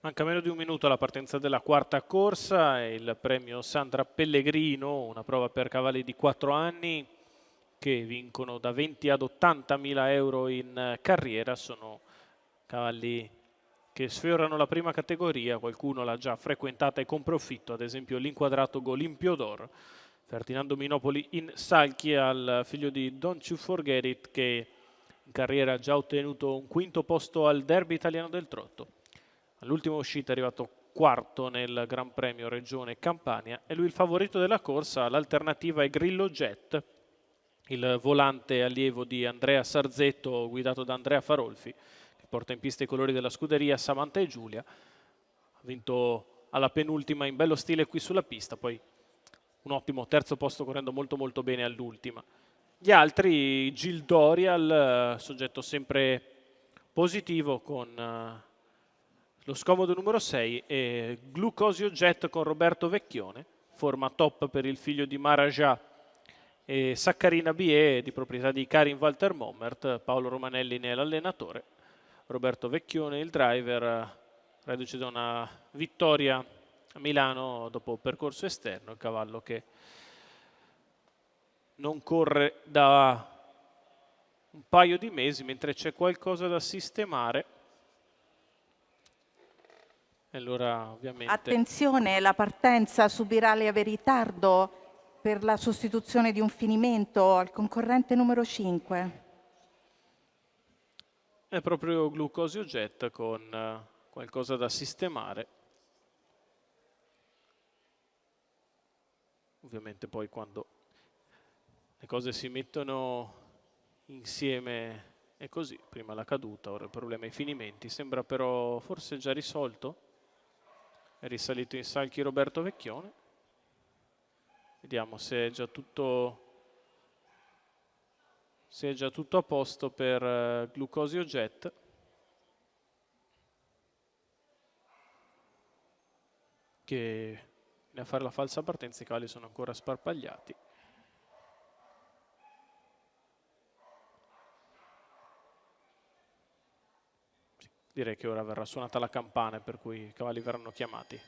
Manca meno di un minuto alla partenza della quarta corsa, e il premio Sandra Pellegrino, una prova per cavalli di 4 anni che vincono da 20 ad 80.000 euro in carriera. Sono cavalli che sfiorano la prima categoria, qualcuno l'ha già frequentata e con profitto, ad esempio l'inquadrato Olimpio d'Or. Ferdinando Minopoli in salchi al figlio di Don't You Forget It, che in carriera ha già ottenuto un quinto posto al Derby Italiano del Trotto. All'ultima uscita è arrivato quarto nel Gran Premio Regione Campania. È lui il favorito della corsa. L'alternativa è Grillo Jet, il volante allievo di Andrea Sarzetto, guidato da Andrea Farolfi, che porta in pista i colori della scuderia Samantha e Giulia. Ha vinto alla penultima in bello stile qui sulla pista, poi un ottimo terzo posto correndo molto bene all'ultima. Gli altri, Gil Dorial, soggetto sempre positivo con lo scomodo numero 6, e Glucosio Jet con Roberto Vecchione, forma top per il figlio di Marajà e Saccarina BE, di proprietà di Karin Walter Mommert. Paolo Romanelli ne è l'allenatore. Roberto Vecchione il driver, reduce da una vittoria a Milano dopo percorso esterno, il cavallo che non corre da un paio di mesi, mentre c'è qualcosa da sistemare. E allora ovviamente Attenzione, la partenza subirà lieve ritardo per la sostituzione di un finimento al concorrente numero 5. è proprio Glucosio Jet con qualcosa da sistemare. Ovviamente poi quando le cose si mettono insieme è così. Prima la caduta, ora il problema ai finimenti. Sembra però forse già risolto. È risalito in salchi Roberto Vecchione. Vediamo se è già tutto a posto per Glucosio Jet. Che viene a fare la falsa partenza, i cavalli sono ancora sparpagliati. Sì, direi che ora verrà suonata la campana, per cui i cavalli verranno chiamati.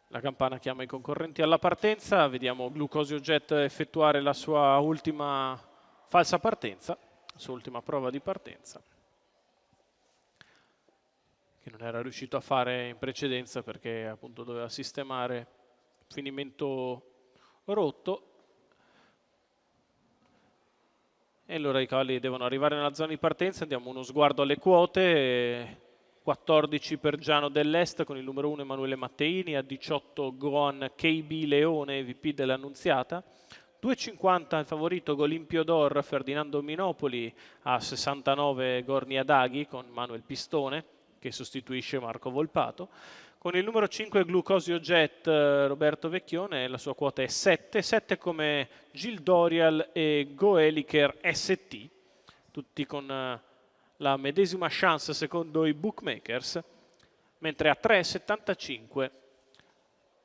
La campana chiama i concorrenti alla partenza. Vediamo Glucosio Jet effettuare la sua ultima falsa partenza, la sua ultima prova di partenza, che non era riuscito a fare in precedenza perché appunto doveva sistemare finimento rotto. E allora i cavalli devono arrivare nella zona di partenza. Diamo uno sguardo alle quote. 14 per Giano dell'Est con il numero 1 Emanuele Matteini, a 18 Goan KB Leone, VP dell'Annunziata, 2,50 il favorito Golimpio d'Or Ferdinando Minopoli, a 69 Gornia Daghi con Manuel Pistone, che sostituisce Marco Volpato. Con il numero 5 Glucosio Jet Roberto Vecchione, la sua quota è 7, 7 come Gil Dorial e Goeliker ST, tutti con la medesima chance secondo i bookmakers, mentre a 3,75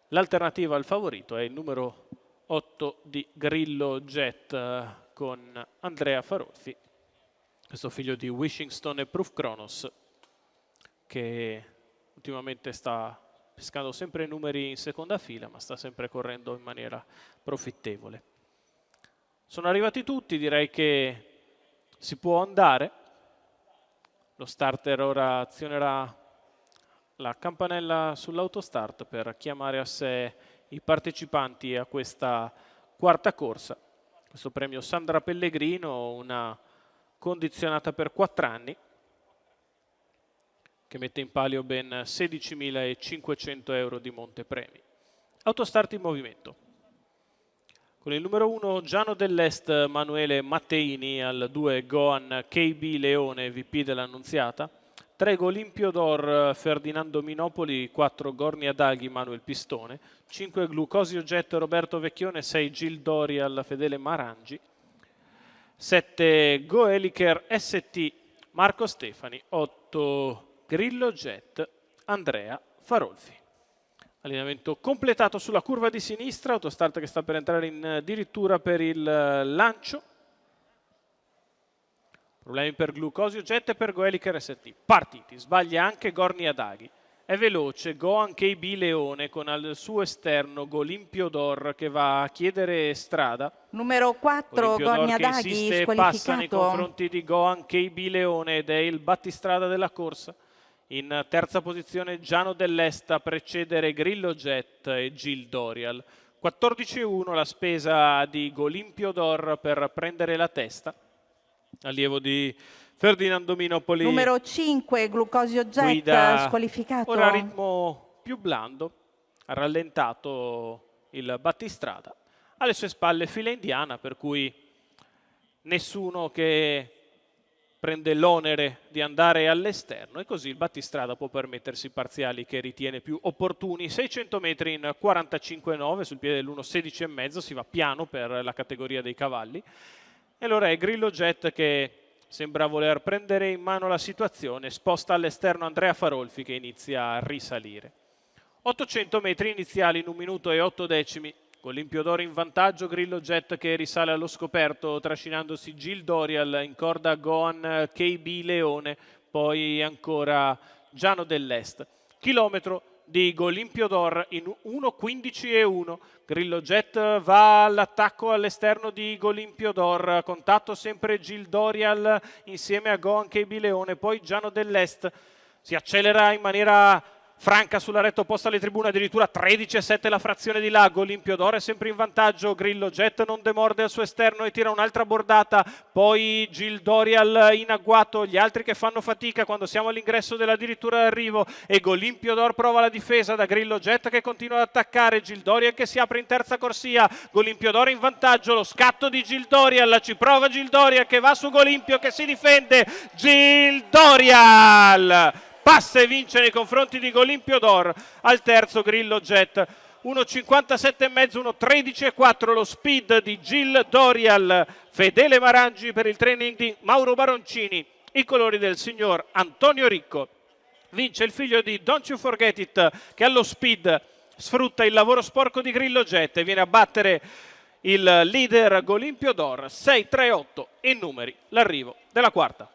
l'alternativa al favorito è il numero 8 di Grillo Jet con Andrea Farolfi, questo figlio di Wishington e Proof Kronos, che ultimamente sta pescando sempre numeri in seconda fila, ma sta sempre correndo in maniera profittevole. Sono arrivati tutti, direi che si può andare. Lo starter ora azionerà la campanella sull'autostart per chiamare a sé i partecipanti a questa quarta corsa. Questo premio Sandra Pellegrino, una condizionata per 4 anni, che mette in palio ben 16.500 euro di montepremi. Autostart in movimento. Con il numero 1 Giano dell'Est Emanuele Matteini, al 2 Goan KB Leone, VP dell'Annunziata, 3 Olimpio d'Or Ferdinando Minopoli, 4 Gornia Daghi Manuel Pistone, 5 Glucosio Jet Roberto Vecchione, 6 Gil Dorial Fedele Marangi, 7 Goeliker ST Marco Stefani, 8 Grillo Jet Andrea Farolfi. Allineamento completato sulla curva di sinistra, autostart che sta per entrare in addirittura per il lancio. Problemi per Glucosio Jet e per Goelic RST. Partiti, sbaglia anche Gorni Adaghi. È veloce Goan KB Leone con al suo esterno Golimpio D'Or che va a chiedere strada. Numero 4, Olimpio Gorni D'Or che Adaghi, insiste e passa nei squalificato. confronti di Goan KB Leone ed è il battistrada della corsa. In terza posizione Giano dell'Est a precedere Grillo Jet e Gil Dorial. 14,1 la spesa di Golimpio D'Or per prendere la testa. Allievo di Ferdinando Minopoli. Numero 5, Glucosio Jet, Guida squalificato. ora a ritmo più blando, ha rallentato il battistrada. Alle sue spalle fila indiana, per cui nessuno che prende l'onere di andare all'esterno e così il battistrada può permettersi parziali che ritiene più opportuni. 600 metri in 45,9 sul piede dell'1,16,5, si va piano per la categoria dei cavalli. E allora è Grillo Jet che sembra voler prendere in mano la situazione, sposta all'esterno Andrea Farolfi che inizia a risalire. 800 metri iniziali in 1 minuto e 8 decimi. Golimpio D'Or in vantaggio, Grillo Jet che risale allo scoperto trascinandosi Gil Dorial, in corda Goan KB Leone, poi ancora Giano dell'Est. Chilometro di Golimpio D'Or in 1,15,1. Grillo Jet va all'attacco all'esterno di Golimpio D'Or, contatto sempre Gil Dorial insieme a Goan KB Leone, poi Giano dell'Est. Si accelera in maniera franca sulla retta opposta alle tribune, addirittura 13,7 la frazione di là. Golimpio D'Or è sempre in vantaggio, Grillo Jet non demorde al suo esterno e tira un'altra bordata, poi Gil Dorial in agguato, gli altri che fanno fatica quando siamo all'ingresso dell'addirittura d'arrivo e Golimpio D'Or prova la difesa da Grillo Jet che continua ad attaccare, Gil Dorial che si apre in terza corsia, Golimpio D'Or in vantaggio, lo scatto di Gil Dorial, ci prova Gil Dorial che va su Golimpio che si difende, Gil Dorial passa e vince nei confronti di Golimpio D'Or. Al terzo Grillo Jet 1,57,5, 1,13,4 lo speed di Gil Dorial. Fedele Marangi per il training di Mauro Baroncini, i colori del signor Antonio Ricco. Vince il figlio di Don't You Forget It che allo speed sfrutta il lavoro sporco di Grillo Jet e viene a battere il leader Golimpio D'Or. 6,38 in numeri l'arrivo della quarta.